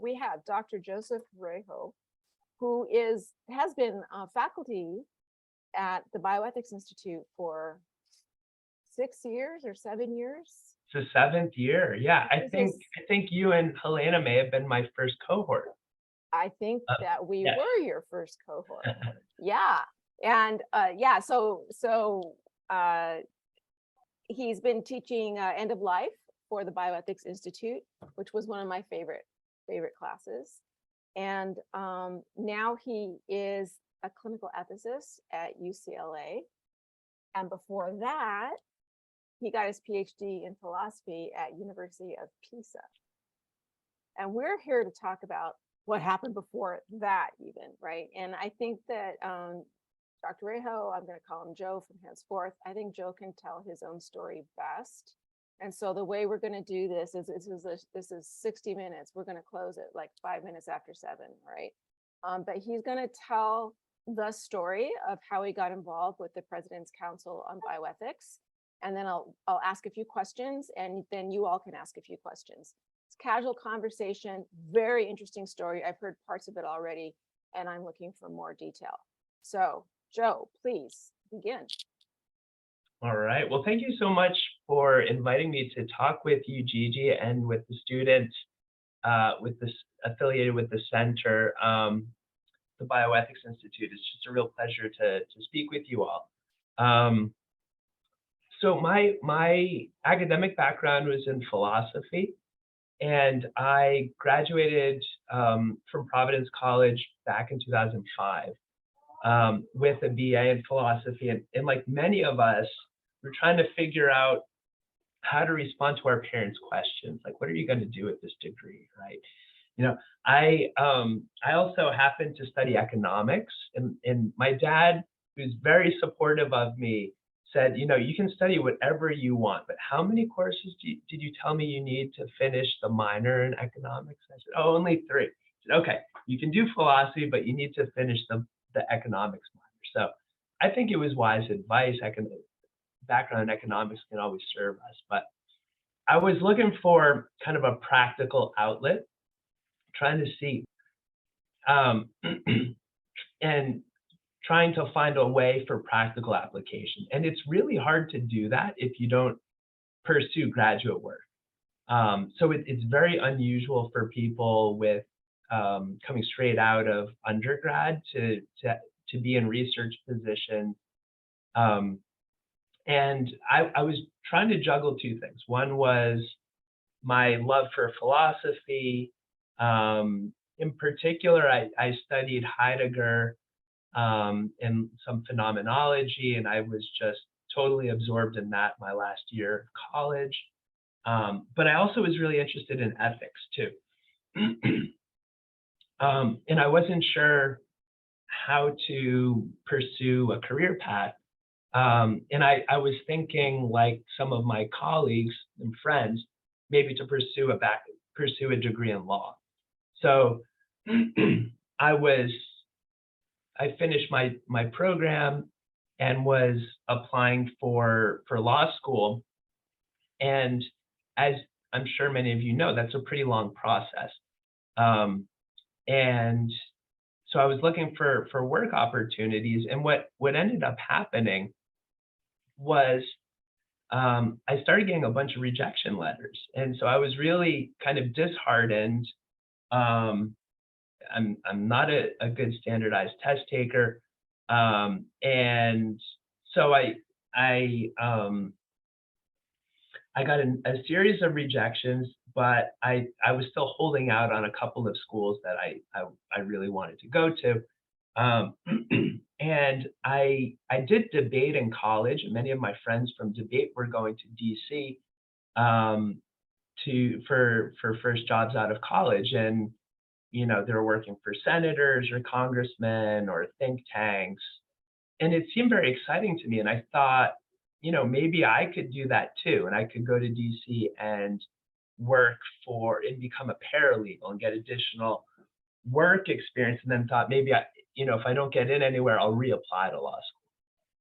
we have Dr. Joseph Raho, who has been faculty at the Bioethics Institute for 6 years or 7 years. It's the 7th year. Yeah, I This think is- I think you and Helena may have been my first cohort. I think that we yes. were your first cohort. Yeah. And yeah, so he's been teaching end of life for the Bioethics Institute, which was one of my favorite classes. And now he is a clinical ethicist at UCLA. And before that, he got his PhD in philosophy at University of Pisa. And we're here to talk about what happened before that even, right? And I think that Dr. Raho, I'm going to call him Joe from henceforth. I think Joe can tell his own story best. And so the way we're going to do this is this is 60 minutes. We're going to close it like 5 minutes after 7, right? But he's going to tell the story of how he got involved with the President's Council on Bioethics. And then I'll ask a few questions, and then you all can ask a few questions. It's casual conversation, very interesting story. I've heard parts of it already, and I'm looking for more detail. So, Joe, please begin. All right. Well, thank you so much for inviting me to talk with you, Gigi, and with the students affiliated with the center, the Bioethics Institute. It's just a real pleasure to speak with you all. So my academic background was in philosophy, and I graduated from Providence College back in 2005 with a BA in philosophy. And like many of us, we're trying to figure out how to respond to our parents' questions, like, what are you going to do with this degree, right? You know, I also happened to study economics, and my dad, who's very supportive of me, said, you know, you can study whatever you want, but how many courses did you tell me you need to finish the minor in economics? I said, oh, only 3. He said, okay, you can do philosophy, but you need to finish the economics minor. So I think it was wise advice. Background in economics can always serve us, but I was looking for kind of a practical outlet, trying to see and trying to find a way for practical application. And it's really hard to do that if you don't pursue graduate work. So it's very unusual for people with coming straight out of undergrad to be in research positions. And I was trying to juggle 2 things. One was my love for philosophy. In particular, I studied Heidegger and some phenomenology, and I was just totally absorbed in that my last year of college. But I also was really interested in ethics too. And I wasn't sure how to pursue a career path. And I was thinking, like some of my colleagues and friends, maybe to pursue a degree in law. So I finished my program and was applying for law school. And as I'm sure many of you know, that's a pretty long process. And so I was looking for work opportunities. And what ended up happening was I started getting a bunch of rejection letters. And so I was really kind of disheartened. I'm not a good standardized test taker. And so I got a series of rejections, but I was still holding out on a couple of schools that I really wanted to go to. And I did debate in college, and many of my friends from debate were going to DC for first jobs out of college. And you know, they were working for senators or congressmen or think tanks. And it seemed very exciting to me. And I thought, you know, maybe I could do that too. And I could go to DC and work and become a paralegal and get additional work experience. And then thought maybe if I don't get in anywhere, I'll reapply to law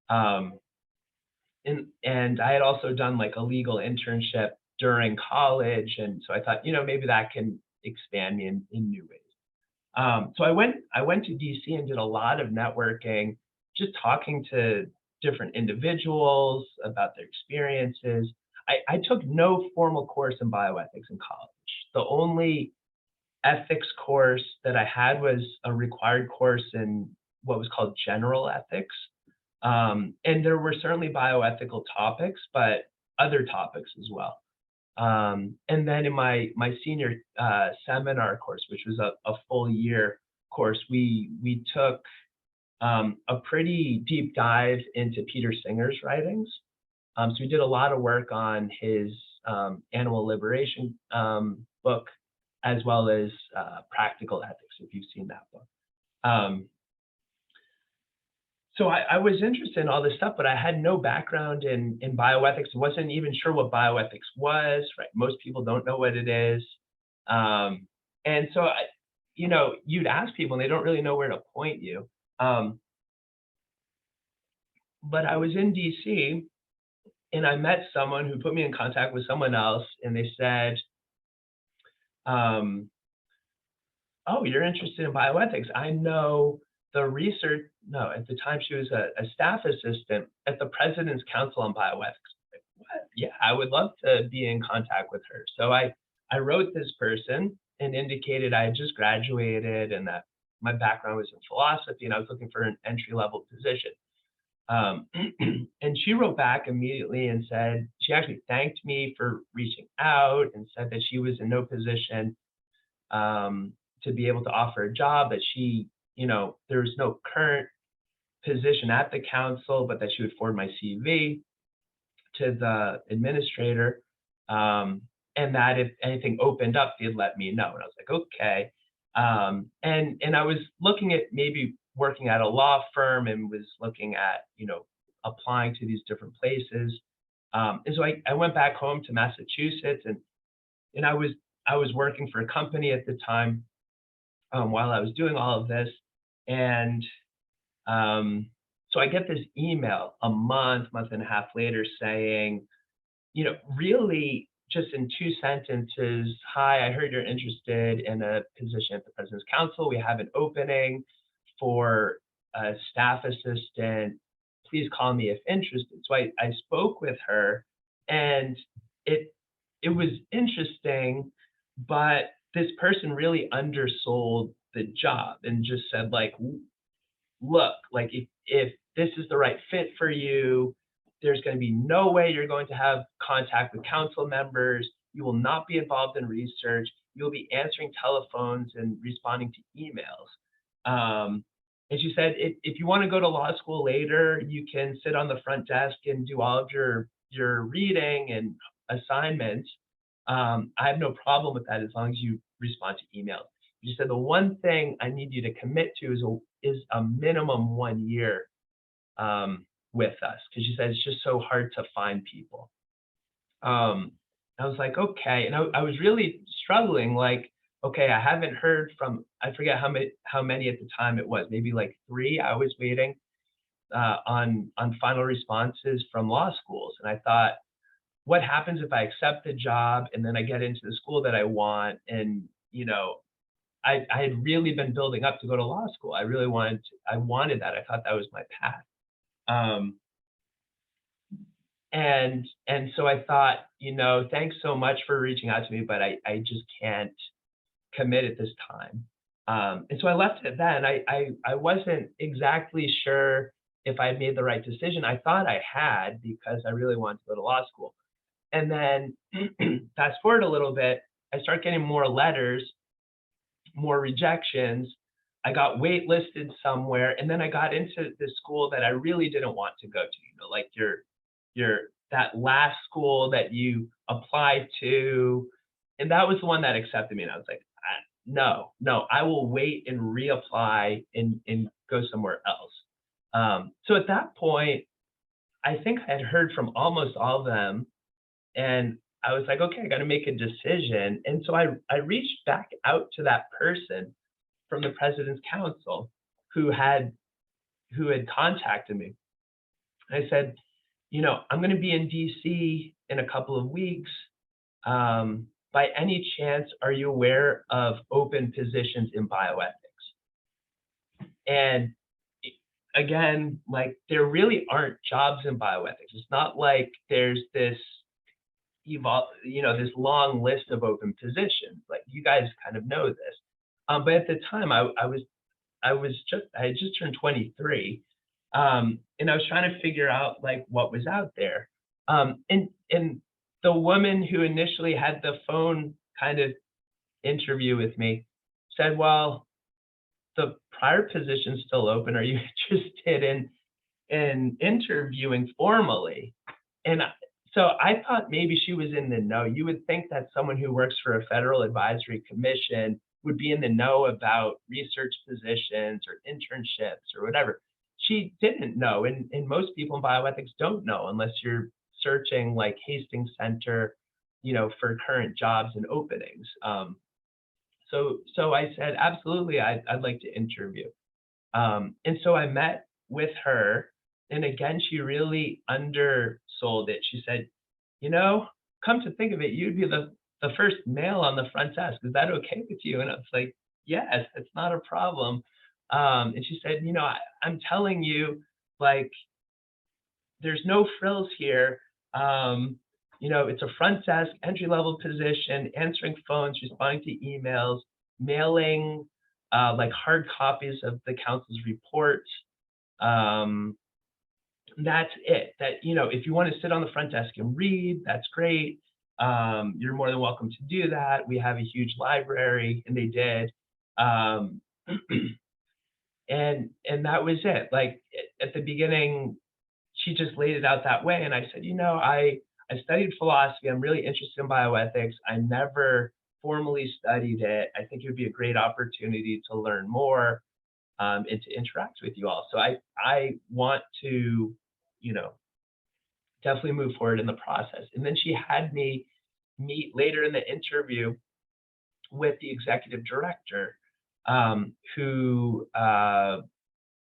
school. And I had also done like a legal internship during college. And so I thought, maybe that can expand me in new ways. So I went to DC and did a lot of networking, just talking to different individuals about their experiences. I took no formal course in bioethics in college. The only ethics course that I had was a required course in what was called general ethics. And there were certainly bioethical topics, but other topics as well. And then in my senior seminar course, which was a full year course, we took a pretty deep dive into Peter Singer's writings. So we did a lot of work on his animal liberation book, as well as Practical Ethics, if you've seen that book. So I was interested in all this stuff, but I had no background in bioethics. I wasn't even sure what bioethics was, right? Most people don't know what it is. And so, you'd ask people and they don't really know where to point you. But I was in DC and I met someone who put me in contact with someone else, and they said, oh, you're interested in bioethics. I know the research, no, at the time she was a staff assistant at the President's Council on Bioethics. Like, what? Yeah, I would love to be in contact with her. So I wrote this person and indicated I had just graduated and that my background was in philosophy and I was looking for an entry-level position. And she wrote back immediately and said, she actually thanked me for reaching out and said that she was in no position to be able to offer a job, that she, there's no current position at the council, but that she would forward my CV to the administrator, and that if anything opened up, they'd let me know. And I was like, okay. And I was looking at maybe working at a law firm and was looking at, applying to these different places. And so I went back home to Massachusetts, and I was working for a company at the time while I was doing all of this. And so I get this email a month and a half later saying, really just in 2 sentences, hi, I heard you're interested in a position at the President's Council. We have an opening for a staff assistant. Please call me if interested. So I spoke with her, and it was interesting, but this person really undersold the job and just said, like, look, like if this is the right fit for you, there's going to be no way you're going to have contact with council members. You will not be involved in research. You'll be answering telephones and responding to emails. And she said, if you want to go to law school later, you can sit on the front desk and do all of your reading and assignments. I have no problem with that as long as you respond to emails. She said, the one thing I need you to commit to is a minimum 1 year with us, because she said it's just so hard to find people. I was like, okay, and I was really struggling. Like, okay, I haven't heard from, I forget how many at the time it was, maybe like 3. I was waiting on final responses from law schools, and I thought, what happens if I accept the job and then I get into the school that I want? And I had really been building up to go to law school. I really wanted that. I thought that was my path. And so I thought, thanks so much for reaching out to me, but I just can't commit at this time. And so I left it then. I wasn't exactly sure if I had made the right decision. I thought I had, because I really wanted to go to law school. And then fast forward a little bit, I start getting more letters, more rejections. I got waitlisted somewhere, and then I got into this school that I really didn't want to go to. Like that last school that you applied to, and that was the one that accepted me. And I was like, no, I will wait and reapply and go somewhere else. So at that point, I think I had heard from almost all of them, and I was like, okay, I got to make a decision. And so I reached back out to that person from the President's Council who had contacted me. And I said, I'm going to be in DC in a couple of weeks. by any chance, are you aware of open positions in bioethics? And again, like there really aren't jobs in bioethics. It's not like there's this this long list of open positions. Like you guys kind of know this. But at the time, I had just turned 23, and I was trying to figure out like what was out there. And the woman who initially had the phone kind of interview with me said, "Well, the prior position's still open. Are you interested in interviewing formally?" And so I thought maybe she was in the know. You would think that someone who works for a federal advisory commission would be in the know about research positions or internships or whatever. She didn't know, and most people in bioethics don't know unless you're searching like Hastings Center, for current jobs and openings. So I said, absolutely, I'd like to interview. And so I met with her, and again, she really undersold it. She said, come to think of it, you'd be the first male on the front desk. Is that okay with you? And I was like, yes, it's not a problem. And she said, I'm telling you, like, there's no frills here. It's a front desk, entry-level position, answering phones, responding to emails, mailing like hard copies of the council's reports. That's it. That, if you want to sit on the front desk and read, that's great. You're more than welcome to do that. We have a huge library, and they did. And that was it. Like at the beginning, she just laid it out that way. And I said, I studied philosophy. I'm really interested in bioethics. I never formally studied it. I think it would be a great opportunity to learn more and to interact with you all. So I want to, definitely move forward in the process. And then she had me meet later in the interview with the executive director, who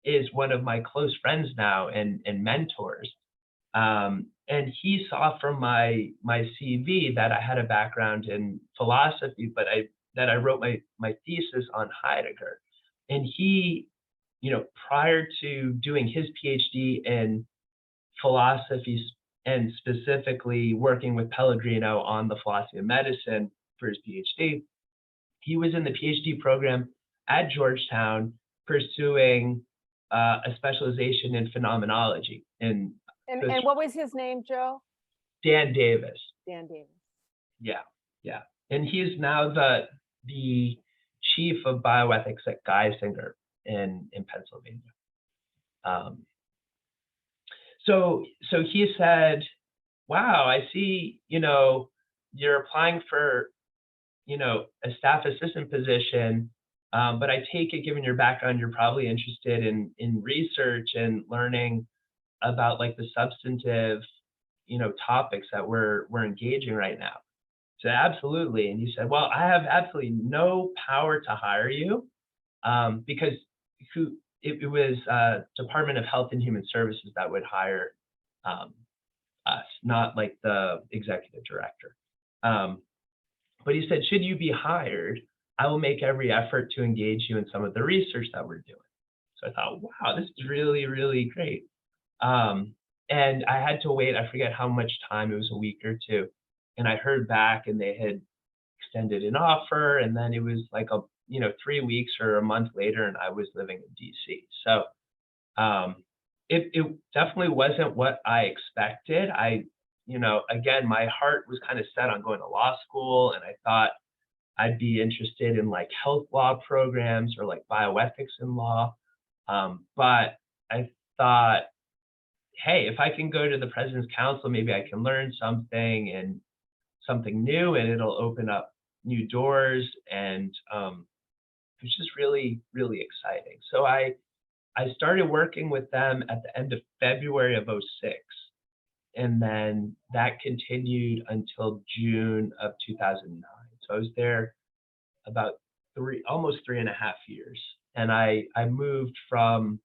is one of my close friends now and mentors. And he saw from my CV that I had a background in philosophy, but that I wrote my thesis on Heidegger. And he, prior to doing his PhD in philosophy and specifically working with Pellegrino on the philosophy of medicine for his PhD, he was in the PhD program at Georgetown pursuing a specialization in phenomenology. And what was his name, Joe? Dan Davis. Dan Davis. Yeah. And he's now the chief of bioethics at Geisinger in Pennsylvania. So he said, wow, I see, you're applying for, a staff assistant position, but I take it, given your background, you're probably interested in research and learning about like the substantive, topics that we're engaging right now. So absolutely. And he said, well, I have absolutely no power to hire you, because it was Department of Health and Human Services that would hire us, not like the executive director. But he said, should you be hired, I will make every effort to engage you in some of the research that we're doing. So I thought, wow, this is really, really great. And I had to wait, I forget how much time, it was a week or two. And I heard back and they had extended an offer. And then it was like 3 weeks or a month later, and I was living in DC. So it definitely wasn't what I expected. Again, my heart was kind of set on going to law school, and I thought I'd be interested in like health law programs or like bioethics in law. But I thought, hey, if I can go to the President's Council, maybe I can learn something and something new, and it'll open up new doors. And it's just really, really exciting. So I started working with them at the end of February of 2006. And then that continued until June of 2009. So I was there about almost 3.5 years. And I moved from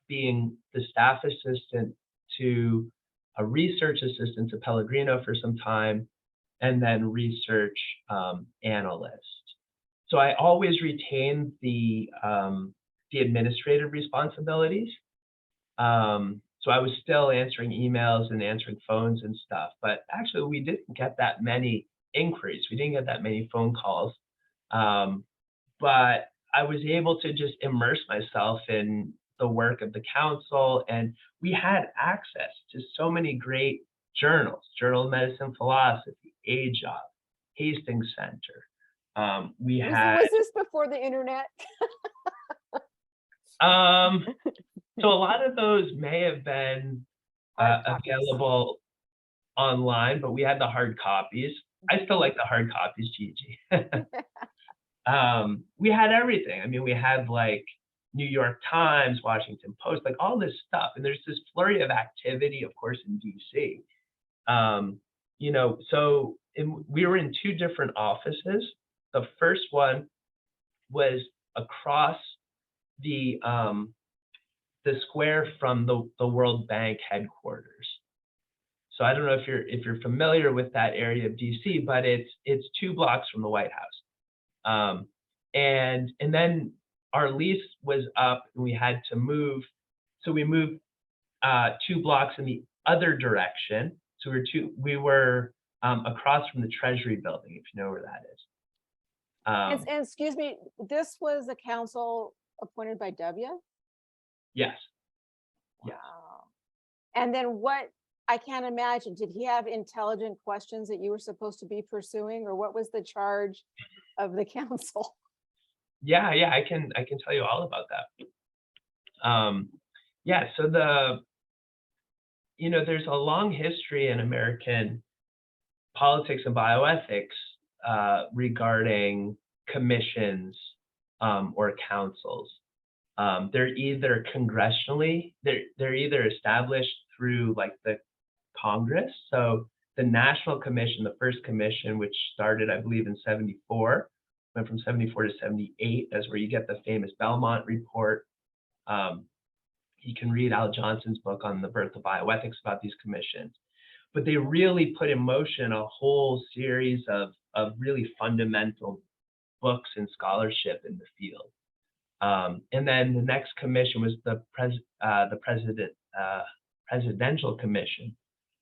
being the staff assistant to a research assistant to Pellegrino for some time. and then research analyst. So I always retained the administrative responsibilities. So I was still answering emails and answering phones and stuff, but actually we didn't get that many inquiries. We didn't get that many phone calls. But I was able to just immerse myself in the work of the council, and we had access to so many great journals: Journal of Medicine Philosophy, AJOB, Hastings Center. We had Was this before the internet? so a lot of those may have been Hard copies. available online, but we had the hard copies. I still like the hard copies, Gigi. We had everything. I mean, we had like New York Times, Washington Post, like all this stuff. And there's this flurry of activity, of course, in DC. So we were in two different offices. The first one was across the square from the World Bank headquarters. So I don't know if you're familiar with that area of DC, but it's 2 blocks from the White House. And then our lease was up and we had to move. So we moved 2 blocks in the other direction. So we were across from the Treasury building, if you know where that is. And excuse me, this was a council appointed by W? Yes. Yes. Wow. And then what, I can't imagine, did he have intelligent questions that you were supposed to be pursuing, or what was the charge of the council? Yeah, I can tell you all about that. So there's a long history in American politics and bioethics regarding commissions or councils. They're either congressionally, they're either established through like the Congress. So the National Commission, the first commission, which started, I believe, in 74, went from 74 to 78. That's where you get the famous Belmont report. You can read Al Johnson's book on the birth of bioethics about these commissions. But they really put in motion a whole series of really fundamental books and scholarship in the field. And then the next commission was the Presidential Commission.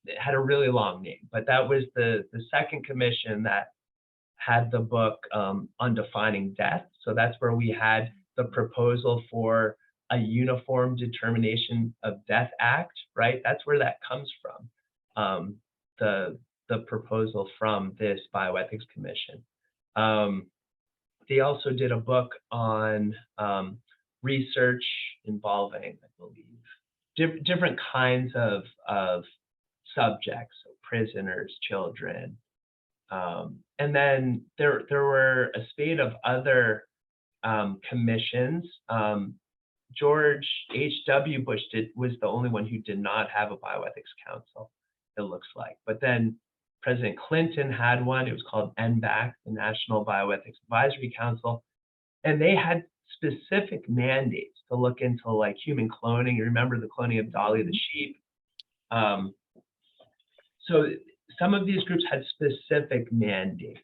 It had a really long name, but that was the second commission that had the book on defining death. So that's where we had the proposal for a Uniform Determination of Death Act, right? That's where that comes from, the proposal from this Bioethics Commission. They also did a book on research involving, I believe, different kinds of subjects, so prisoners, children. And then there were a spate of other commissions. George H.W. Bush was the only one who did not have a bioethics council, it looks like. But then President Clinton had one. It was called NBAC, the National Bioethics Advisory Council. And they had specific mandates to look into like human cloning. You remember the cloning of Dolly the sheep? So some of these groups had specific mandates.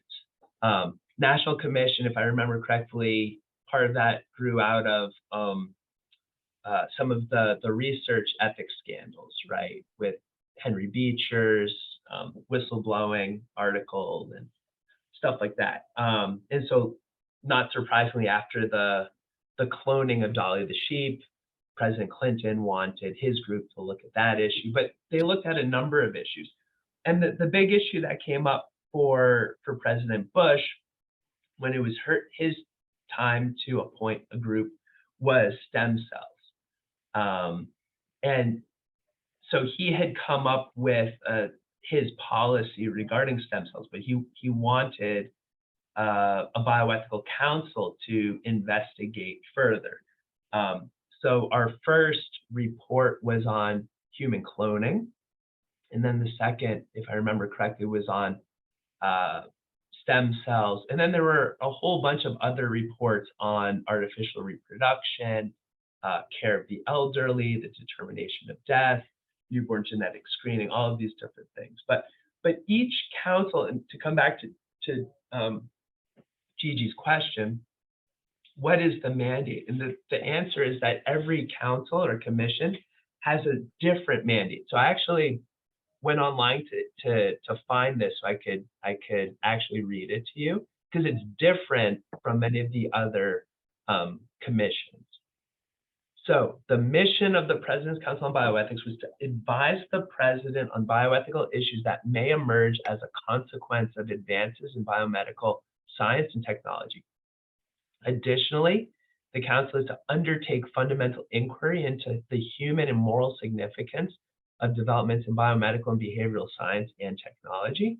National Commission, if I remember correctly, part of that grew out of some of the research ethics scandals, right? With Henry Beecher's whistleblowing article and stuff like that. And so not surprisingly, after the cloning of Dolly the sheep, President Clinton wanted his group to look at that issue, but they looked at a number of issues. And the big issue that came up for President Bush when it was his time to appoint a group was stem cells. And so he had come up with his policy regarding stem cells, but he wanted a bioethical council to investigate further. So our first report was on human cloning. And then the second, if I remember correctly, was on stem cells. And then there were a whole bunch of other reports on artificial reproduction, care of the elderly, the determination of death, newborn genetic screening, all of these different things. But But each council, and to come back to Gigi's question, what is the mandate? And the answer is that every council or commission has a different mandate. So I actually went online to find this so I could actually read it to you, because it's different from many of the other commissions. So the mission of the President's Council on Bioethics was to advise the president on bioethical issues that may emerge as a consequence of advances in biomedical science and technology. Additionally, the council is to undertake fundamental inquiry into the human and moral significance of developments in biomedical and behavioral science and technology,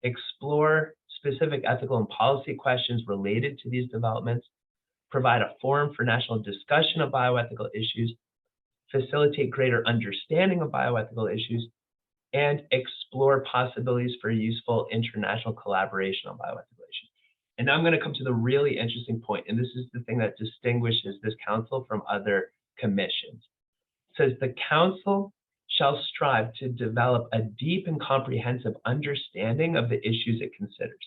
explore specific ethical and policy questions related to these developments, provide a forum for national discussion of bioethical issues, facilitate greater understanding of bioethical issues, and explore possibilities for useful international collaboration on bioethical issues. And now I'm going to come to the really interesting point, and this is the thing that distinguishes this council from other commissions. It says the council shall strive to develop a deep and comprehensive understanding of the issues it considers.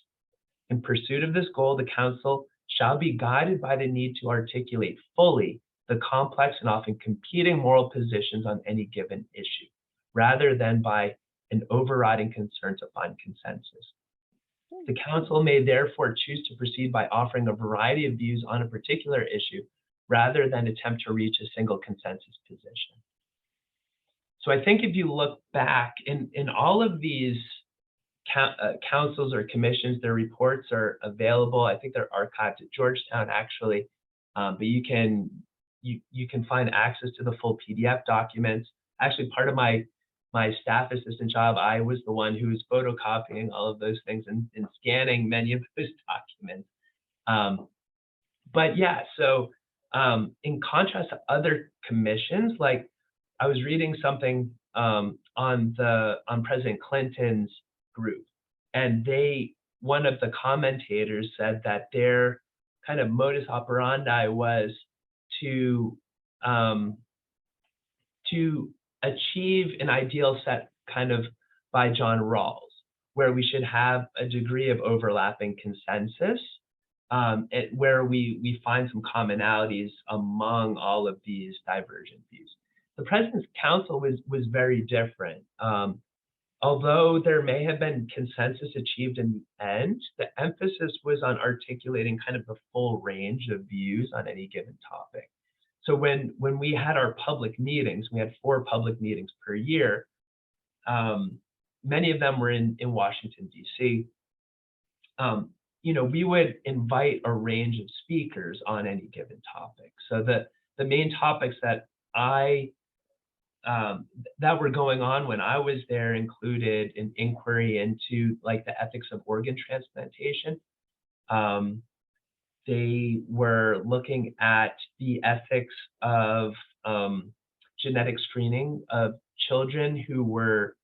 In pursuit of this goal, the council shall be guided by the need to articulate fully the complex and often competing moral positions on any given issue, rather than by an overriding concern to find consensus. The council may therefore choose to proceed by offering a variety of views on a particular issue, rather than attempt to reach a single consensus position. So I think if you look back in all of these councils or commissions, their reports are available. I think they're archived at Georgetown, actually, but you can find access to the full PDF documents. Actually, part of my staff assistant job, I was the one who was photocopying all of those things and scanning many of those documents. But yeah, so in contrast to other commissions, like I was reading something on President Clinton's group, and one of the commentators said that their kind of modus operandi was to achieve an ideal set kind of by John Rawls, where we should have a degree of overlapping consensus, where we find some commonalities among all of these divergent views. The President's Council was very different. Although there may have been consensus achieved in the end, the emphasis was on articulating kind of the full range of views on any given topic. So when we had our public meetings, we had 4 public meetings per year. Many of them were in Washington, D.C. We would invite a range of speakers on any given topic. So the main topics that that were going on when I was there included an inquiry into like the ethics of organ transplantation. They were looking at the ethics of genetic screening of children who were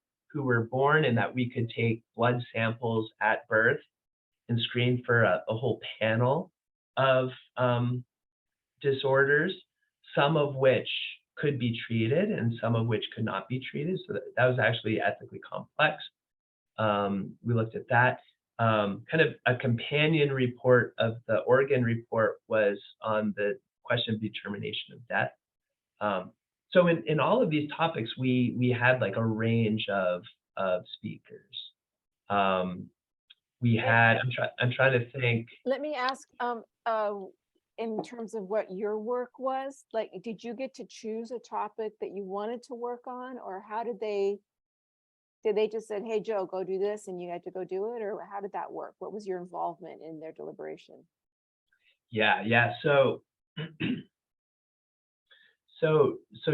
born, and that we could take blood samples at birth and screen for a whole panel of disorders, some of which could be treated and some of which could not be treated. So that was actually ethically complex. We looked at that. Kind of a companion report of the organ report was on the question of determination of death. So in all of these topics, we had like a range of speakers. We had, I'm trying to think. Let me ask, in terms of what your work was, like, did you get to choose a topic that you wanted to work on, or how did they just said, hey, Joe, go do this, and you had to go do it? Or how did that work? What was your involvement in their deliberation? Yeah. So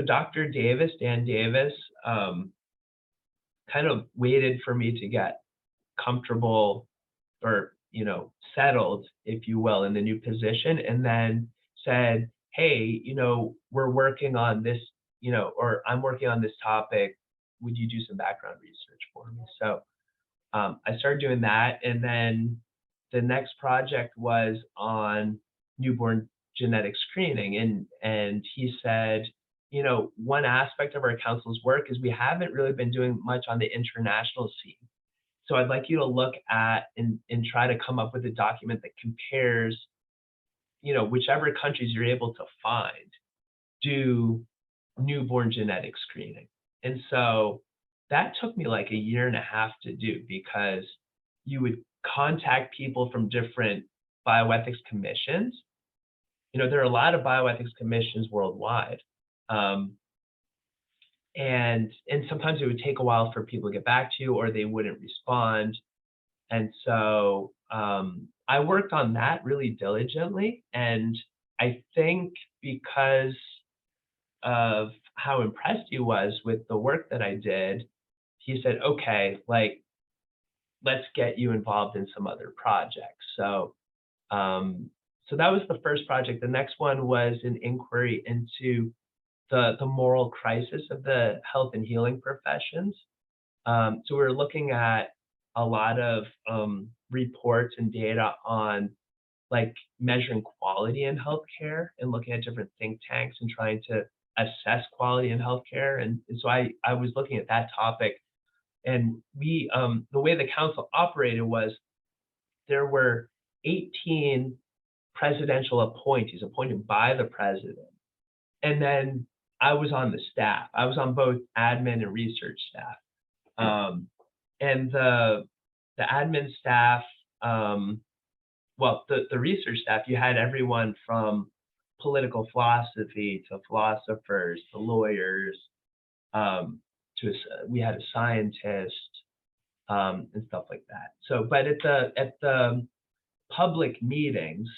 Dr. Davis, Dan Davis, kind of waited for me to get comfortable or, settled, if you will, in the new position, and then said, hey, we're working on this, or I'm working on this topic. Would you do some background research for me? So I started doing that. And then the next project was on newborn genetic screening. And he said, one aspect of our council's work is we haven't really been doing much on the international scene. So I'd like you to look at and try to come up with a document that compares, whichever countries you're able to find do newborn genetic screening. And so that took me like a year and a half to do, because you would contact people from different bioethics commissions. There are a lot of bioethics commissions worldwide. And sometimes it would take a while for people to get back to you, or they wouldn't respond. And so I worked on that really diligently. And I think because of how impressed he was with the work that I did, he said, okay, like, let's get you involved in some other projects. So that was the first project. The next one was an inquiry into the moral crisis of the health and healing professions. So we were looking at a lot of reports and data on like measuring quality in healthcare and looking at different think tanks and trying to assess quality in healthcare. And so I was looking at that topic. And we, the way the council operated was there were 18 presidential appointees appointed by the president. And then I was on the staff. I was on both admin and research staff. And the admin staff, the research staff, you had everyone from political philosophy to philosophers to lawyers, we had a scientist, and stuff like that. So, but at the public meetings,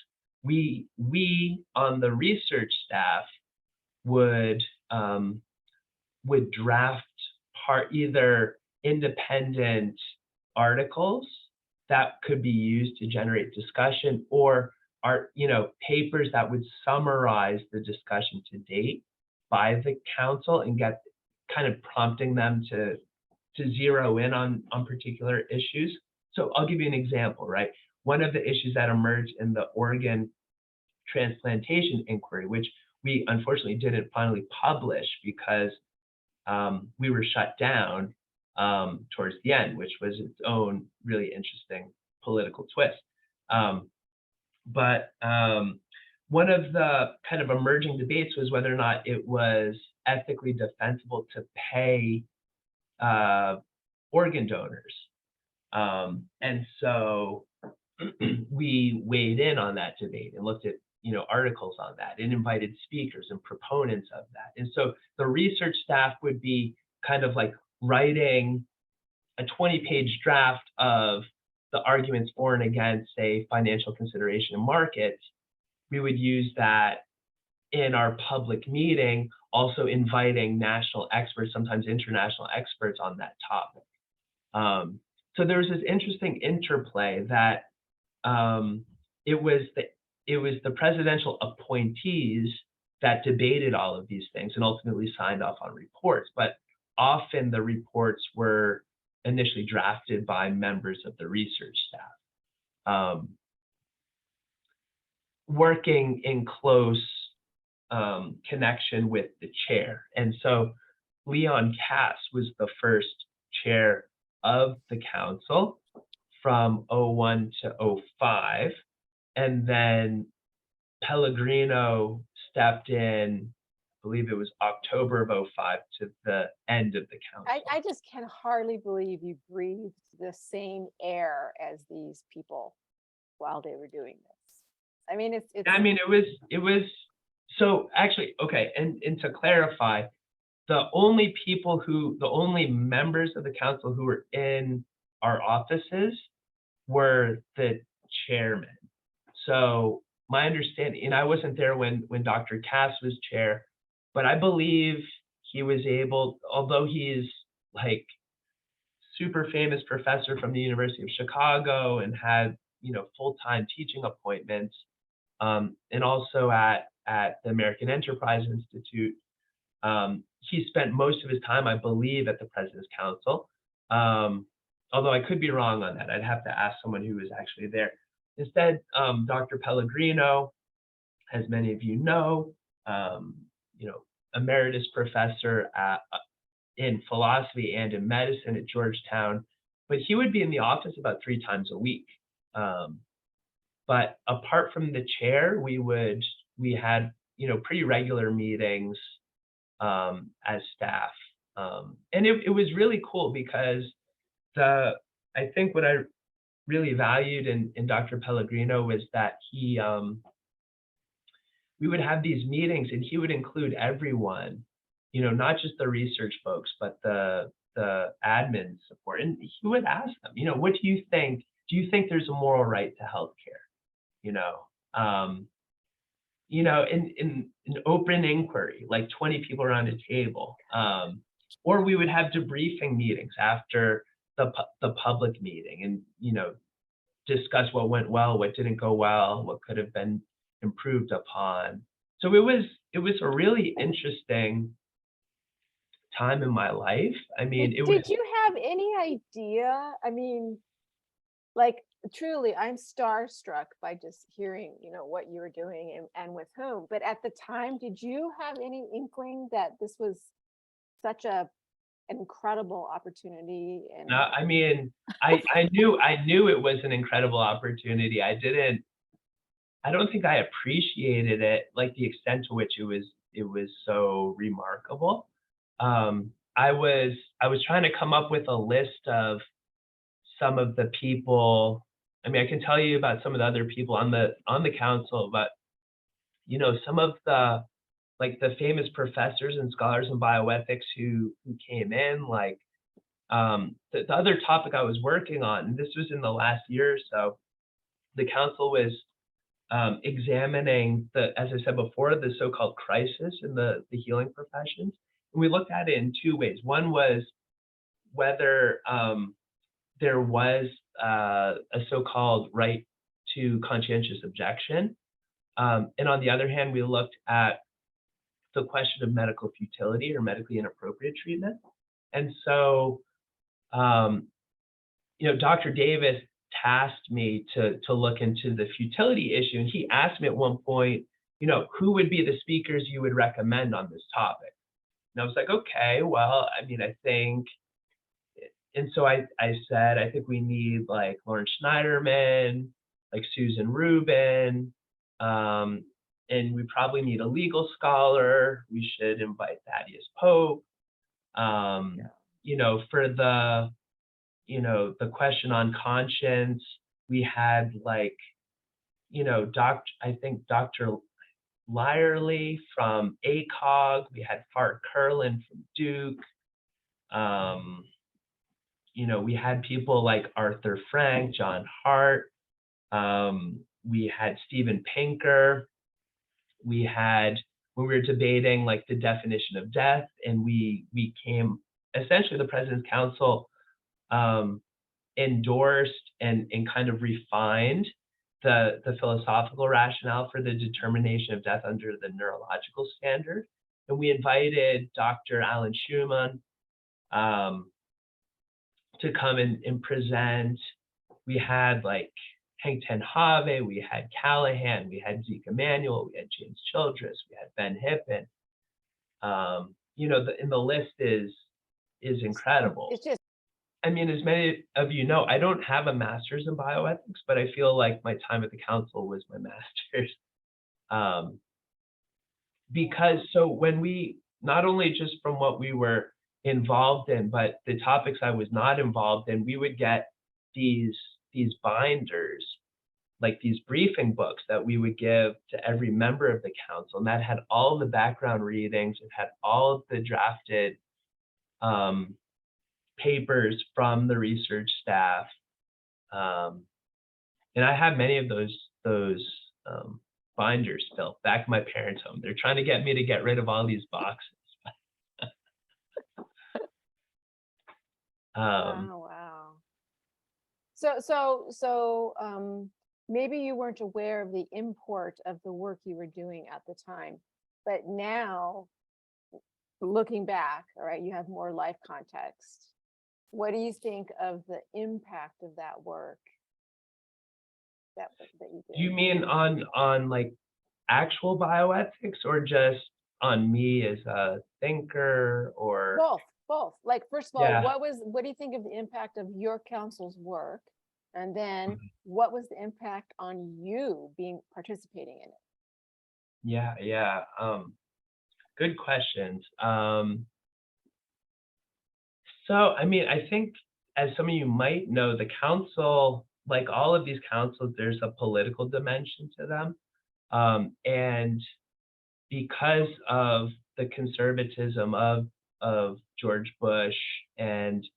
we on the research staff would draft either independent articles that could be used to generate discussion, or papers that would summarize the discussion to date by the council and get kind of prompting them to zero in on particular issues. So I'll give you an example, right? One of the issues that emerged in the organ transplantation inquiry, which we unfortunately didn't finally publish because we were shut down towards the end, which was its own really interesting political twist. But one of the kind of emerging debates was whether or not it was ethically defensible to pay organ donors. And so we weighed in on that debate and looked at articles on that and invited speakers and proponents of that. And so the research staff would be kind of like writing a 20-page draft of the arguments for and against, say, financial consideration in markets. We would use that in our public meeting, also inviting national experts, sometimes international experts on that topic. So there was this interesting interplay that it was the presidential appointees that debated all of these things and ultimately signed off on reports. But often the reports were initially drafted by members of the research staff, working in close connection with the chair. And so Leon Cass was the first chair of the council from 01 to 05. And then Pellegrino stepped in, I believe it was October of 05 to the end of the council. I just can hardly believe you breathed the same air as these people while they were doing this. I mean, it's. I mean, it was. So actually, okay, and to clarify, the only members of the council who were in our offices were the chairman. So my understanding, and I wasn't there when Dr. Cass was chair, but I believe he was able, although he's like super famous professor from the University of Chicago and had full-time teaching appointments, and also at the American Enterprise Institute. He spent most of his time, I believe, at the President's Council. Although I could be wrong on that. I'd have to ask someone who was actually there. Instead, Dr. Pellegrino, as many of you know, emeritus professor in philosophy and in medicine at Georgetown, but he would be in the office about 3 times a week. But apart from the chair, we had, pretty regular meetings as staff. And it was really cool because I think what I really valued in Dr. Pellegrino was that we would have these meetings and he would include everyone, not just the research folks, but the admin support. And he would ask them, what do you think? Do you think there's a moral right to healthcare? Um, in an open inquiry, like 20 people around a table. Or we would have debriefing meetings after the public meeting and, discuss what went well, what didn't go well, what could have been improved upon. So it was a really interesting time in my life. I mean, Did you have any idea? I mean, like, truly, I'm starstruck by just hearing, what you were doing and with whom. But at the time, did you have any inkling that this was such an incredible opportunity? And I mean, I knew it was an incredible opportunity. I don't think I appreciated it, like the extent to which it was so remarkable. I was trying to come up with a list of some of the people. I mean, I can tell you about some of the other people on the council, but some of the famous professors and scholars in bioethics who came in, like the other topic I was working on, and this was in the last year or so, the council was examining as I said before, the so-called crisis in the healing professions. And we looked at it in 2 ways. One was whether there was a so-called right to conscientious objection. And on the other hand, we looked at the question of medical futility or medically inappropriate treatment. And so, Dr. Davis tasked me to look into the futility issue. And he asked me at one point, who would be the speakers you would recommend on this topic? And I was like, okay, well, I mean, I think, and so I said, I think we need like Lauren Schneiderman, like Susan Rubin, and we probably need a legal scholar. We should invite Thaddeus Pope. For the question on conscience, we had like, I think Dr. Lyerly from ACOG, we had Fart Curlin from Duke. We had people like Arthur Frank, John Hart. We had Steven Pinker. We had, when we were debating like the definition of death, and we came, essentially the President's Council endorsed and kind of refined the philosophical rationale for the determination of death under the neurological standard. And we invited Dr. Alan Schumann to come and present. We had like Hank Ten Have, we had Callahan, we had Zeke Emanuel, we had James Childress, we had Ben Hippen. And the list is incredible. it's just, I mean, as many of you know, I don't have a master's in bioethics, but I feel like my time at the council was my master's. Because so when we, not only just from what we were involved in, but the topics I was not involved in, we would get these binders, like these briefing books that we would give to every member of the council, and that had all the background readings, it had all of the drafted papers from the research staff, and I have many of those binders still back at my parents' home. They're trying to get me to get rid of all these boxes. wow. So maybe you weren't aware of the import of the work you were doing at the time, but now looking back, all right, you have more life context. What do you think of the impact of that work that you did? You mean on like actual bioethics, or just on me as a thinker, or Both. Both. Like, first of all, Yeah. what do you think of the impact of your council's work? And then Mhm. what was the impact on you participating in it? Yeah, yeah. Good questions. So, I mean, I think as some of you might know, the council, like all of these councils, there's a political dimension to them. And because of the conservatism of George Bush, and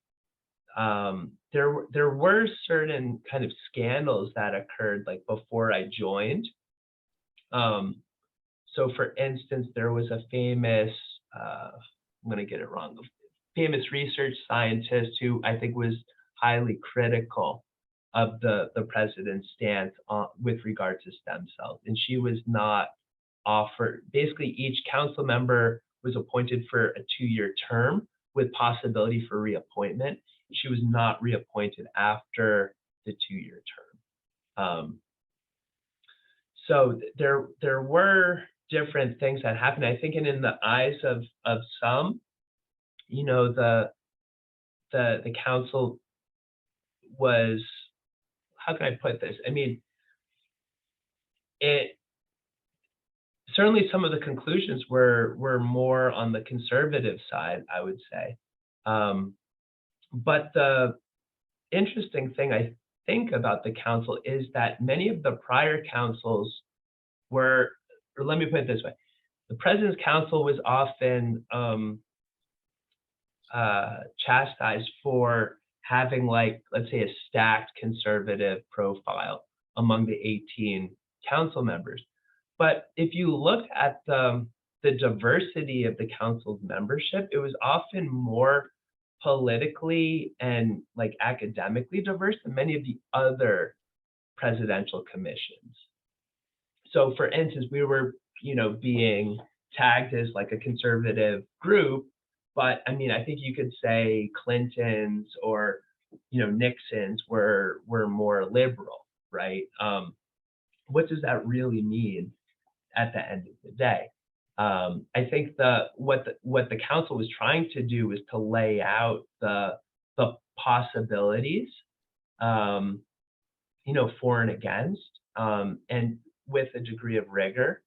there were certain kind of scandals that occurred like before I joined. Um, so for instance, there was a famous, I'm going to get it wrong, famous research scientist who I think was highly critical of the president's stance with regard to stem cells. And she was not offered, basically each council member was appointed for a 2-year term with possibility for reappointment. She was not reappointed after the 2-year term. So there were different things that happened. I think, and in the eyes of some, you know, the council was, how can I put this? I mean, it certainly, some of the conclusions were more on the conservative side, I would say. But the interesting thing I think about the council is that many of the prior councils were, or let me put it this way, the president's council was often chastised for having, like, let's say, a stacked conservative profile among the 18 council members. But if you look at the diversity of the council's membership, it was often more politically and like academically diverse than many of the other presidential commissions. So for instance, we were, being tagged as like a conservative group, but I mean, I think you could say Clinton's or, Nixon's were more liberal, right? What does that really mean at the end of the day? I think what the council was trying to do was to lay out the possibilities, for and against, and with a degree of rigor.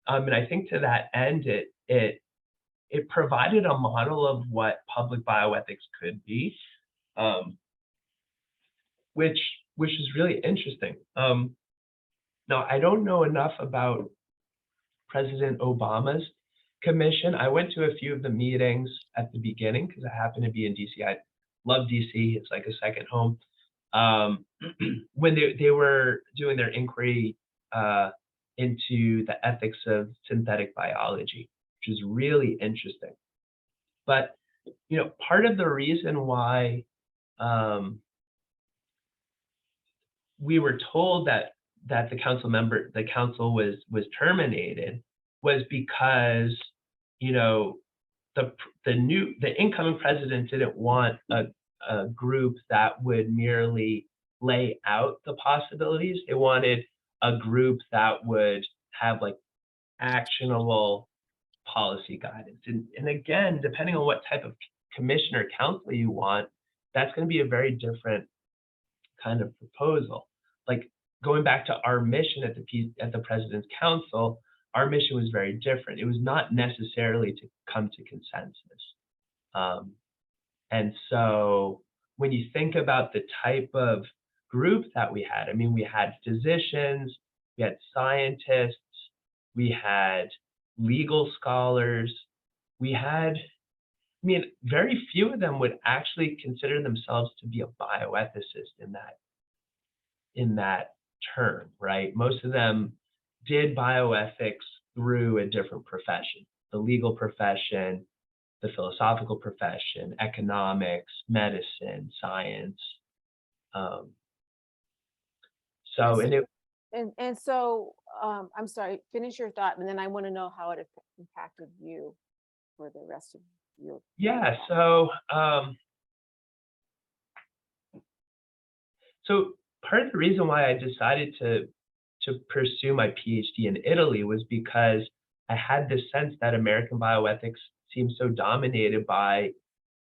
And I think to that end, it provided a model of what public bioethics could be, which is really interesting. Now, I don't know enough about President Obama's commission. I went to a few of the meetings at the beginning because I happen to be in DC. I love DC. It's like a second home. When they were doing their inquiry into the ethics of synthetic biology, which is really interesting. But part of the reason why we were told that the council was terminated was because the incoming president didn't want a group that would merely lay out the possibilities. They wanted a group that would have like actionable policy guidance. And again, depending on what type of commission or council you want, that's going to be a very different kind of proposal. Like going back to our mission at the President's Council, our mission was very different. It was not necessarily to come to consensus. And so when you think about the type of group that we had, I mean, we had physicians, we had scientists, we had legal scholars, we had, I mean, very few of them would actually consider themselves to be a bioethicist in that term, right? Most of them did bioethics through a different profession, the legal profession, the philosophical profession, economics, medicine, science. I'm sorry, finish your thought, and then I want to know how it impacted you for the rest of your. Yeah, so part of the reason why I decided to pursue my PhD in Italy was because I had this sense that American bioethics seemed so dominated by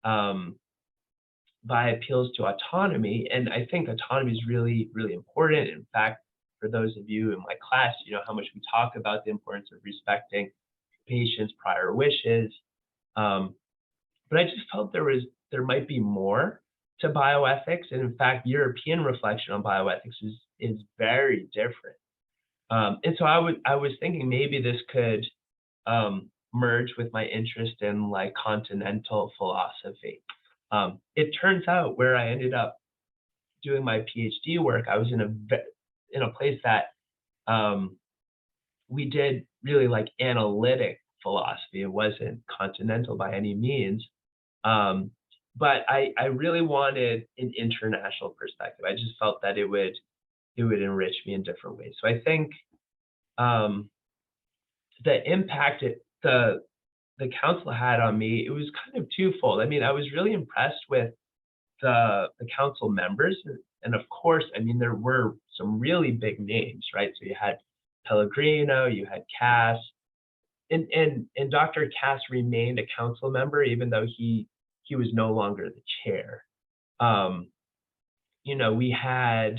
by appeals to autonomy. And I think autonomy is really, really important. In fact, for those of you in my class, you know how much we talk about the importance of respecting patients' prior wishes. But I just felt there might be more to bioethics. And in fact, European reflection on bioethics is very different. And so I was thinking maybe this could merge with my interest in like continental philosophy. It turns out where I ended up doing my PhD work, I was in a place that we did really like analytic philosophy. It wasn't continental by any means. But I really wanted an international perspective. I just felt that it would enrich me in different ways. So I think the impact the council had on me, it was kind of twofold. I mean, I was really impressed with the council members, and of course, I mean, there were some really big names, right? So you had Pellegrino, you had Cass, and Dr. Cass remained a council member even though he was no longer the chair. You know, we had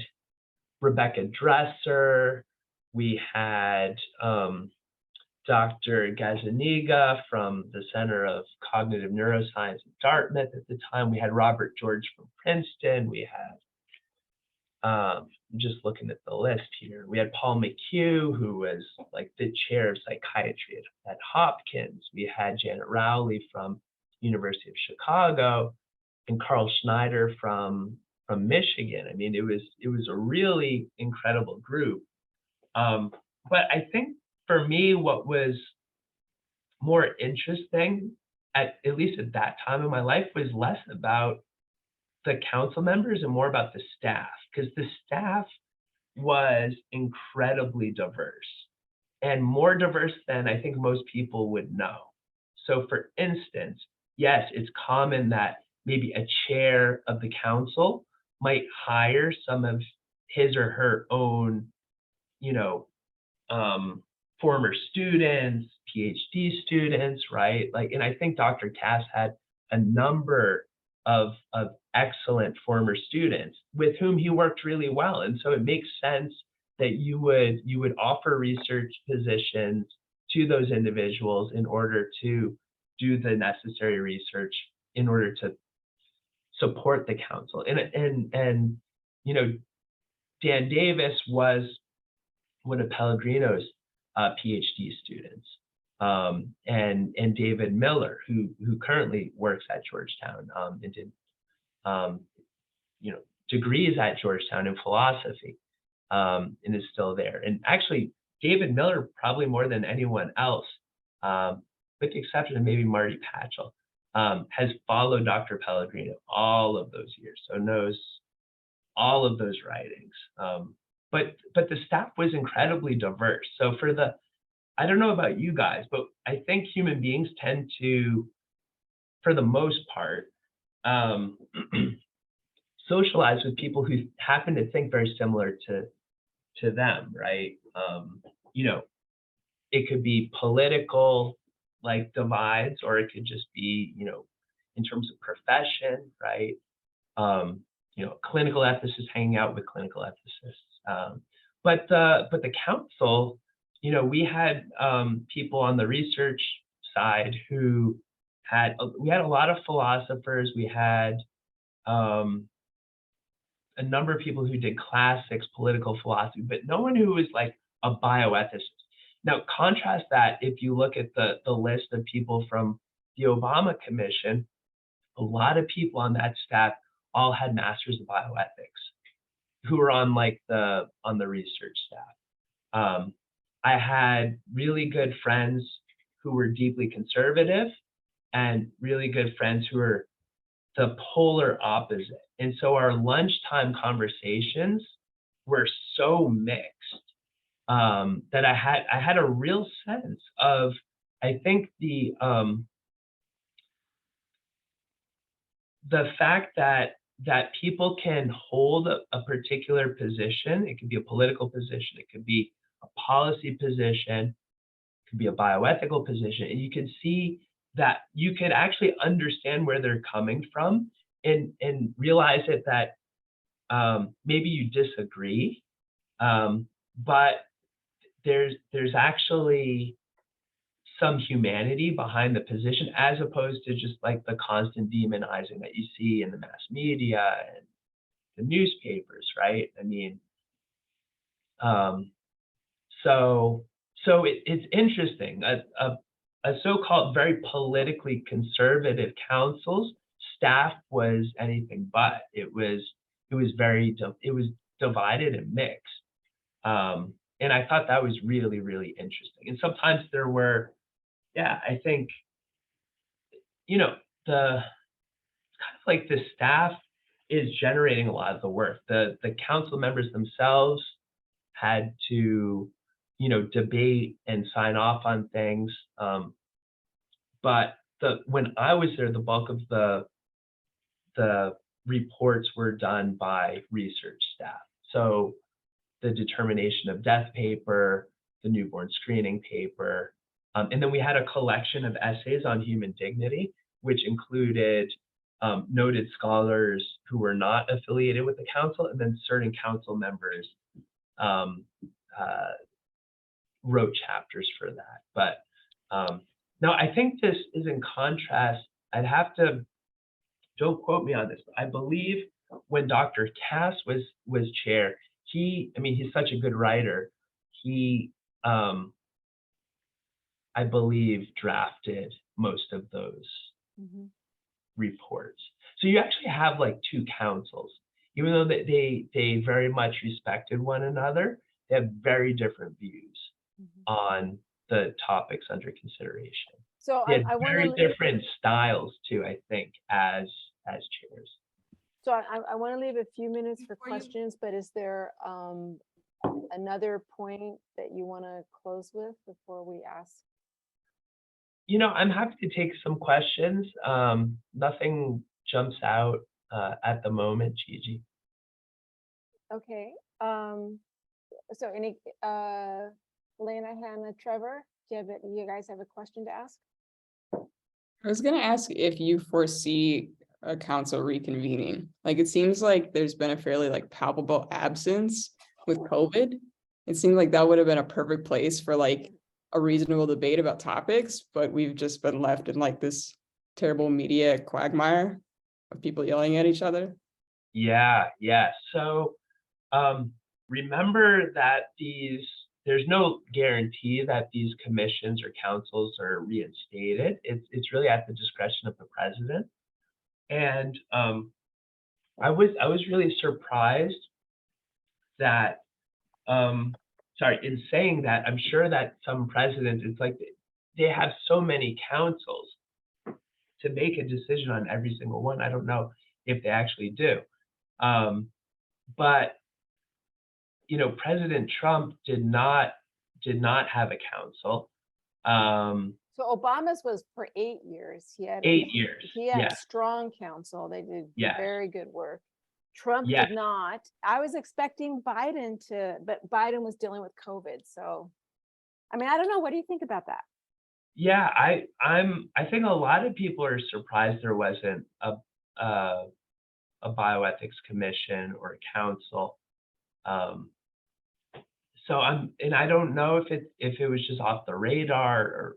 Rebecca Dresser, we had Dr. Gazaniga from the Center of Cognitive Neuroscience at Dartmouth at the time. We had Robert George from Princeton. We had, just looking at the list here, we had Paul McHugh, who was like the chair of psychiatry at Hopkins. We had Janet Rowley from University of Chicago, and Carl Schneider from Michigan. I mean, it was a really incredible group. But I think for me, what was more interesting, at least at that time in my life, was less about the council members and more about the staff, because the staff was incredibly diverse and more diverse than I think most people would know. So for instance, yes, it's common that maybe a chair of the council might hire some of his or her own, you know, former students, PhD students, right? Like, and I think Dr. Cass had a number of excellent former students with whom he worked really well. And so it makes sense that you would offer research positions to those individuals in order to do the necessary research in order to support the council. And you know, Dan Davis was one of Pellegrino's PhD students, and David Miller, who currently works at Georgetown and did you know, degrees at Georgetown in philosophy, and is still there. And actually, David Miller, probably more than anyone else, with the exception of maybe Marty Patchell, has followed Dr. Pellegrino all of those years, so knows all of those writings. But the staff was incredibly diverse. So I don't know about you guys, but I think human beings tend to, for the most part, socialize with people who happen to think very similar to them, right? You know, it could be political like divides, or it could just be, you know, in terms of profession, right? You know, clinical ethicists hanging out with clinical ethicists. But the council, you know, we had people on the research side who we had a lot of philosophers. We had a number of people who did classics, political philosophy, but no one who was like a bioethicist. Now, contrast that if you look at the list of people from the Obama Commission, a lot of people on that staff all had masters of bioethics who were on the research staff. I had really good friends who were deeply conservative and really good friends who were the polar opposite. And so our lunchtime conversations were so mixed that I had a real sense of, I think, the fact that people can hold a particular position. It could be a political position, it could be a policy position, it could be a bioethical position, and you can see that you could actually understand where they're coming from and realize it that maybe you disagree, but there's actually some humanity behind the position, as opposed to just like the constant demonizing that you see in the mass media and the newspapers, right? I mean, so it's interesting. A so-called very politically conservative council's staff was anything but. It was divided and mixed. And I thought that was really, really interesting. And sometimes there were, yeah, I think, it's kind of like the staff is generating a lot of the work. The council members themselves had to, debate and sign off on things. But when I was there, the bulk of the reports were done by research staff. So the determination of death paper, the newborn screening paper, and then we had a collection of essays on human dignity, which included noted scholars who were not affiliated with the council, and then certain council members wrote chapters for that. But no, I think this is in contrast. I'd have to, don't quote me on this, but I believe when Dr. Cass was chair, he's such a good writer. He, I believe, drafted most of those reports. So you actually have like two councils, even though they very much respected one another. They have very different views on the topics under consideration. So They had I want very to different styles too, I think, as chairs. So I want to leave a few minutes for questions, but is there another point that you want to close with before we ask? I'm happy to take some questions. Nothing jumps out at the moment, Gigi. Okay. So any Lena, Hannah, Trevor, you guys have a question to ask? I was going to ask if you foresee a council reconvening. Like, it seems like there's been a fairly palpable absence with COVID. It seems like that would have been a perfect place for a reasonable debate about topics, but we've just been left in this terrible media quagmire of people yelling at each other. Yeah. So remember that there's no guarantee that these commissions or councils are reinstated. It's really at the discretion of the president. And I was really surprised that, in saying that, I'm sure that some presidents, it's like they have so many councils to make a decision on every single one. I don't know if they actually do. But President Trump did not have a council. So Obama's was for 8 years. He had 8 years. He had a Yes. strong council. They did Yes. very good work. Trump Yes. did not. I was expecting Biden but Biden was dealing with COVID. So, I don't know. What do you think about that? Yeah, I think a lot of people are surprised there wasn't a bioethics commission or a council. So I don't know if it was just off the radar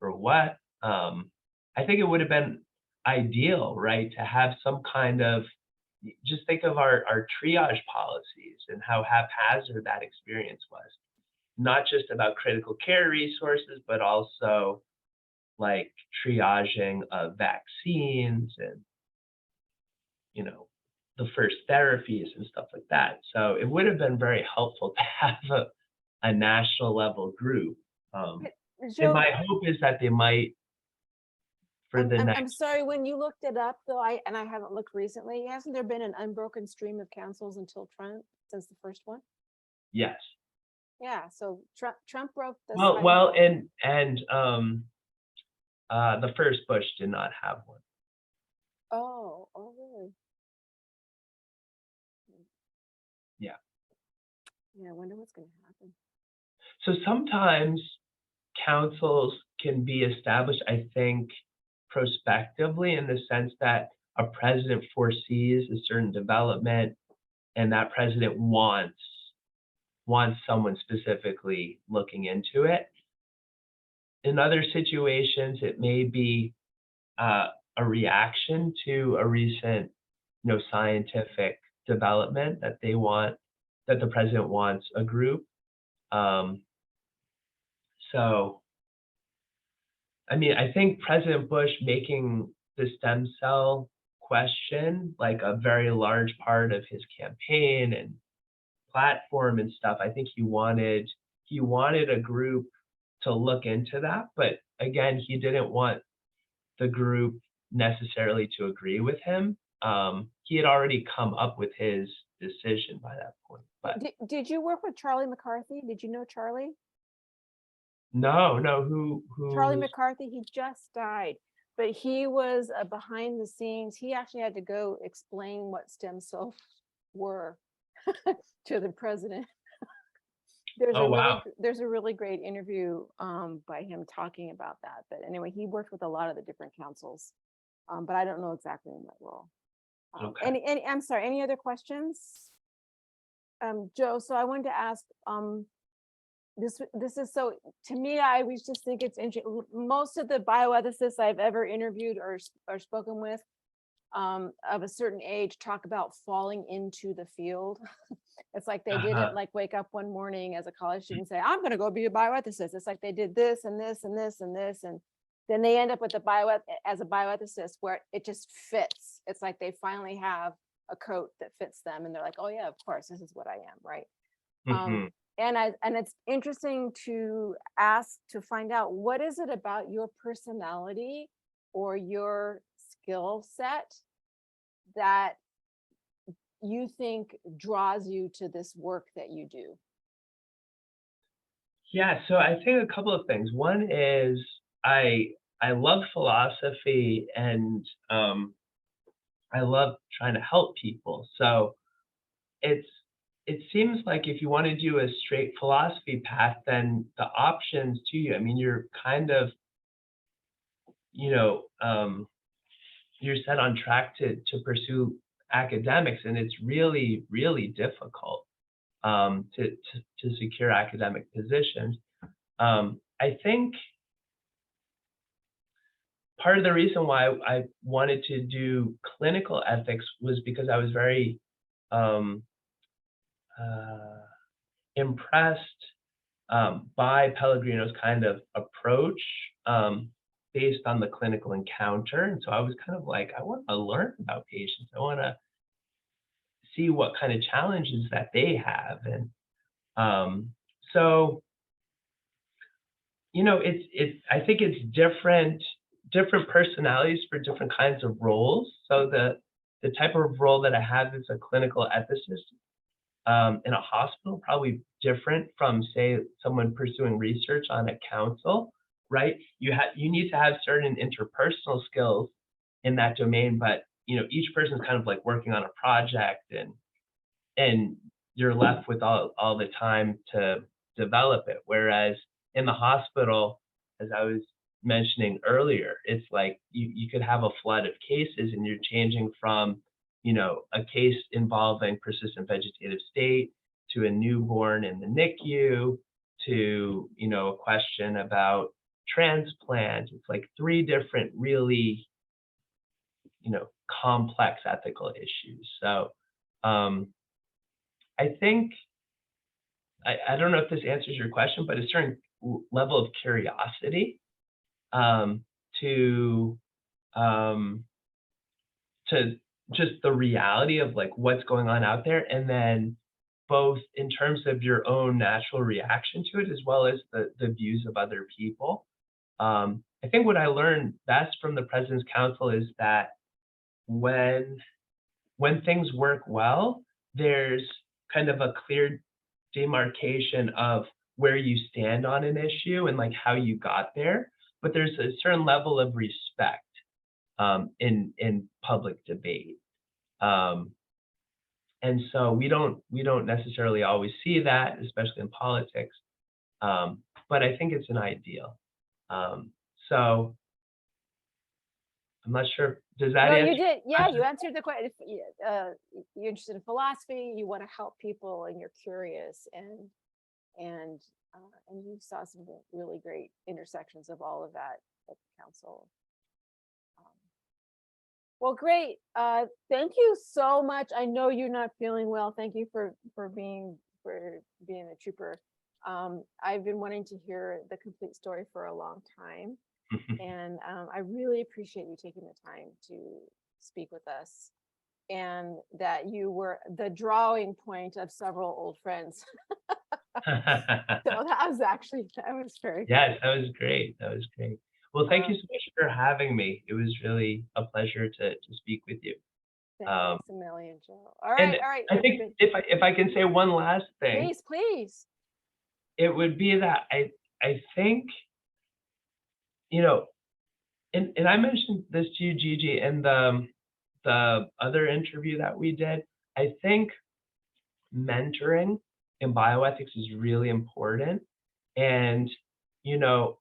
or what. I think it would have been ideal, right, to have some kind of, just think of our triage policies and how haphazard that experience was. Not just about critical care resources, but also triaging of vaccines and, the first therapies and stuff like that. So it would have been very helpful to have a national level group. And my hope is that they might, for the next. I'm sorry, when you looked it up though, I haven't looked recently, hasn't there been an unbroken stream of councils until Trump, since the first one? Yes. Yeah, so Trump broke the Well, and the first Bush did not have one. Oh, really? Yeah. Yeah, I wonder what's going to happen. So sometimes councils can be established, I think, prospectively in the sense that a president foresees a certain development and that president wants someone specifically looking into it. In other situations, it may be a reaction to a recent, scientific development that the president wants a group. So, I mean, I think President Bush making the stem cell question like a very large part of his campaign and platform and stuff, I think he wanted a group to look into that, but again, he didn't want the group necessarily to agree with him. He had already come up with his decision by that point. But Did you work with Charlie McCarthy? Did you know Charlie? no, who Charlie McCarthy, he just died, but he was behind the scenes. He actually had to go explain what stem cells were to the president. Oh, wow. There's a really great interview by him talking about that. But anyway, he worked with a lot of the different councils, but I don't know exactly in what role. Okay. I'm sorry, any other questions? Joe, so I wanted to ask, this is so, to me, I always just think it's interesting. Most of the bioethicists I've ever interviewed or spoken with of a certain age talk about falling into the field. It's like they didn't like wake up one morning as a college student and say, I'm going to go be a bioethicist. It's like they did this and this and this and this, and then they end up with as a bioethicist where it just fits. It's like they finally have a coat that fits them, and they're like, oh yeah, of course, this is what I am, right? And it's interesting to find out, what is it about your personality or your skill set that you think draws you to this work that you do? Yeah, so I think a couple of things. One is I love philosophy, and I love trying to help people. So it seems like if you want to do a straight philosophy path, then the options to you, I mean, you're kind of, you're set on track to pursue academics, and it's really, really difficult to secure academic positions. I think part of the reason why I wanted to do clinical ethics was because I was very impressed by Pellegrino's kind of approach based on the clinical encounter. And so I was kind of like, I want to learn about patients. I want to see what kind of challenges that they have. And so, I think it's different personalities for different kinds of roles. So the type of role that I have as a clinical ethicist in a hospital, probably different from, say, someone pursuing research on a council, right? You need to have certain interpersonal skills in that domain, but each person's kind of like working on a project, and you're left with all the time to develop it. Whereas in the hospital, as I was mentioning earlier, it's like you could have a flood of cases, and you're changing from a case involving persistent vegetative state to a newborn in the NICU to a question about transplant. It's like three different really complex ethical issues. So I think I don't know if this answers your question, but a certain level of curiosity to just the reality of like what's going on out there, and then both in terms of your own natural reaction to it as well as the views of other people. I think what I learned best from the President's Council is that when things work well, there's kind of a clear demarcation of where you stand on an issue and like how you got there, but there's a certain level of respect in public debate. And so we don't necessarily always see that, especially in politics, but I think it's an ideal. So I'm not sure. Does that No, answer? you did. Yeah, question? you answered the question. You're interested in philosophy, you want to help people, and you're curious, and and you saw some really great intersections of all of that at the council. Well, great. Thank you so much. I know you're not feeling well. Thank you for being a trooper. I've been wanting to hear the complete story for a long time, and I really appreciate you taking the time to speak with us, and that you were the drawing point of several old friends. So that was very Yes, that was great. That was great. Well, thank you Um, so much for having me. It was really a pleasure to speak with you. Thanks a million, Joe. All And right, I think everybody. if I can say one last thing, Please. it would be that I think, you know, and I mentioned this to you, Gigi, in the other interview that we did. I think mentoring in bioethics is really important. And, you know,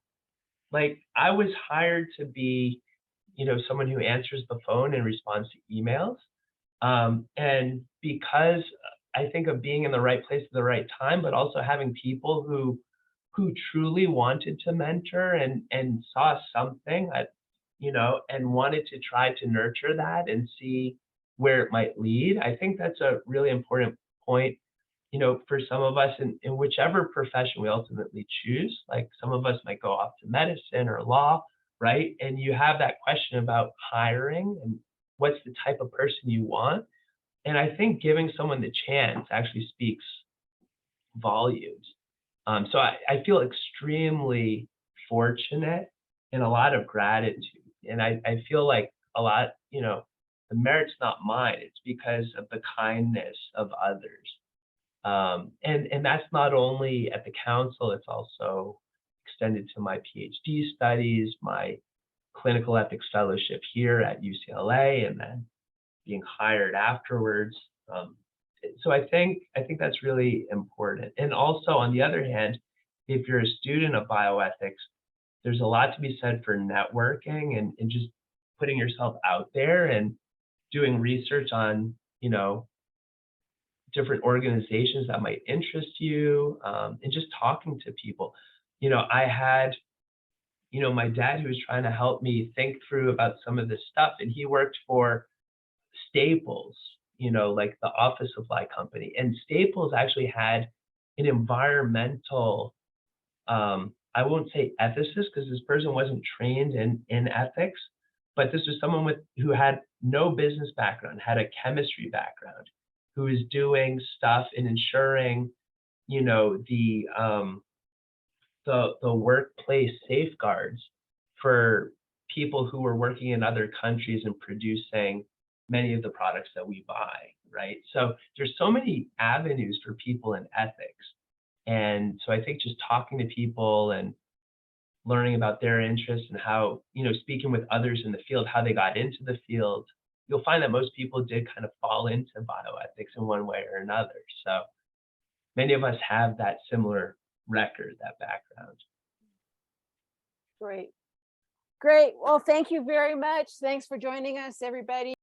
like I was hired to be, someone who answers the phone and responds to emails. And because I think of being in the right place at the right time, but also having people who truly wanted to mentor and saw something and wanted to try to nurture that and see where it might lead. I think that's a really important point, for some of us in whichever profession we ultimately choose. Like some of us might go off to medicine or law, right? And you have that question about hiring and what's the type of person you want. And I think giving someone the chance actually speaks volumes. So I feel extremely fortunate and a lot of gratitude. And I feel like a lot, the merit's not mine. It's because of the kindness of others. And that's not only at the council, it's also extended to my PhD studies, my clinical ethics fellowship here at UCLA, and then being hired afterwards. So I think that's really important. And also, on the other hand, if you're a student of bioethics, there's a lot to be said for networking and just putting yourself out there and doing research on, different organizations that might interest you, and just talking to people. I had, my dad who was trying to help me think through about some of this stuff, and he worked for Staples, like the office supply company. And Staples actually had an environmental, I won't say ethicist because this person wasn't trained in ethics, but this was someone who had no business background, had a chemistry background, who is doing stuff in ensuring, the workplace safeguards for people who were working in other countries and producing many of the products that we buy, right? So there's so many avenues for people in ethics. And so I think just talking to people and learning about their interests and how, speaking with others in the field, how they got into the field, you'll find that most people did kind of fall into bioethics in one way or another. So many of us have that similar record, that background. Great. Well, thank you very much. Thanks for joining us, everybody.